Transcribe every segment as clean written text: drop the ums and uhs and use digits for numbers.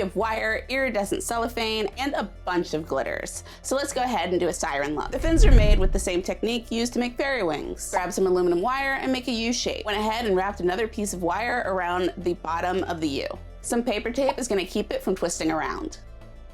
have wire, iridescent cellophane, and a bunch of glitters. So let's go ahead and do a siren look. The fins are made with the same technique used to make fairy wings. Grab some aluminum wire and make a U shape. Went ahead and wrapped another piece of wire around the bottom of the U. Some paper tape is going to keep it from twisting around.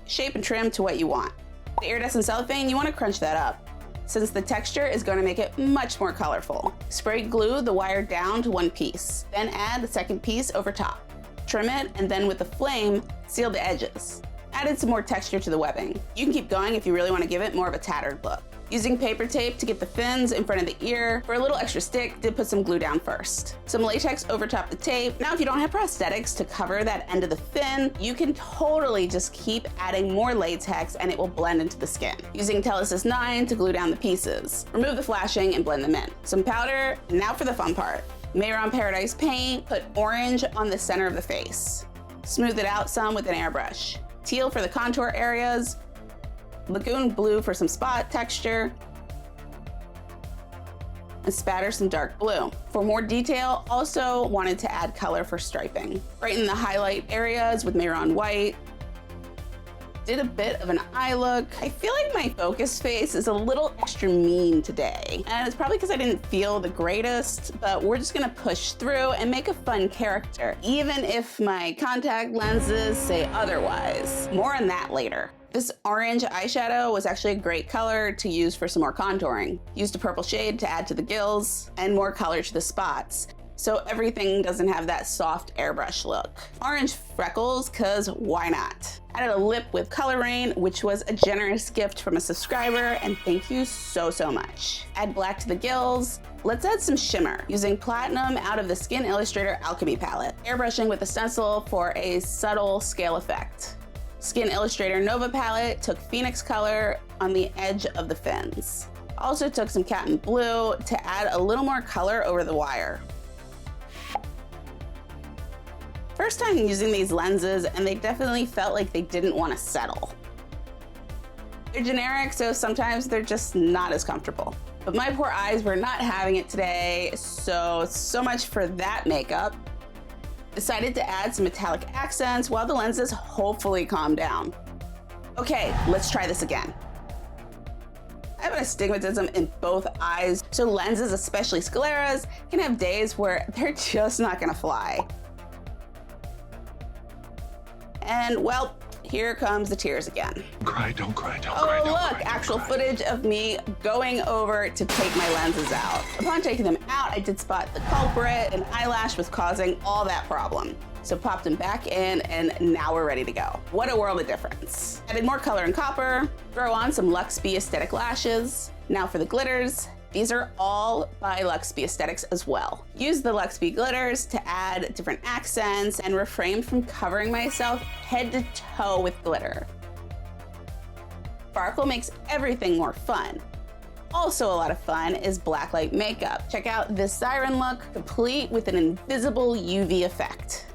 Shape and trim to what you want. The iridescent cellophane, you want to crunch that up, since the texture is going to make it much more colorful. Spray glue the wire down to one piece, then add the second piece over top. Trim it, and then with the flame, seal the edges. Added some more texture to the webbing. You can keep going if you really want to give it more of a tattered look. Using paper tape to get the fins in front of the ear. For a little extra stick, did put some glue down first. Some latex over top the tape. Now if you don't have prosthetics to cover that end of the fin, you can totally just keep adding more latex and it will blend into the skin. Using Telesis 9 to glue down the pieces. Remove the flashing and blend them in. Some powder, now for the fun part. Mehron Paradise paint, put orange on the center of the face. Smooth it out some with an airbrush. Teal for the contour areas. Lagoon Blue for some spot texture, and spatter some dark blue. For more detail, also wanted to add color for striping. Brighten the highlight areas with Mehron White. Did a bit of an eye look. I feel like my focus face is a little extra mean today, and it's probably because I didn't feel the greatest, but we're just gonna push through and make a fun character, even if my contact lenses say otherwise. More on that later. This orange eyeshadow was actually a great color to use for some more contouring. Used a purple shade to add to the gills and more color to the spots, so everything doesn't have that soft airbrush look. Orange freckles, cause why not? Added a lip with Color Rain, which was a generous gift from a subscriber, and thank you so much. Add black to the gills. Let's add some shimmer, using platinum out of the Skin Illustrator Alchemy palette. Airbrushing with a stencil for a subtle scale effect. Skin Illustrator Nova palette, took Phoenix color on the edge of the fins. Also took some Capt blue to add a little more color over the wire. First time using these lenses, and they definitely felt like they didn't want to settle. They're generic, so sometimes they're just not as comfortable. But my poor eyes were not having it today, so much for that makeup. Decided to add some metallic accents while the lenses hopefully calm down. Okay, let's try this again. I have an astigmatism in both eyes, so lenses, especially scleras, can have days where they're just not gonna fly. And well, here comes the tears again. Cry, don't cry, don't oh, cry, don't look, cry, actual don't cry. footage of me going over to take my lenses out. Upon taking them out, I did spot the culprit. An eyelash was causing all that problem. So popped them back in, and now we're ready to go. What a world of difference. Added more color in copper, throw on some Lux B Aesthetic lashes. Now for the glitters. These are all by Lux B Aesthetix as well. Use the Lux B glitters to add different accents and refrain from covering myself head to toe with glitter. Sparkle makes everything more fun. Also a lot of fun is blacklight makeup. Check out this siren look, complete with an invisible UV effect.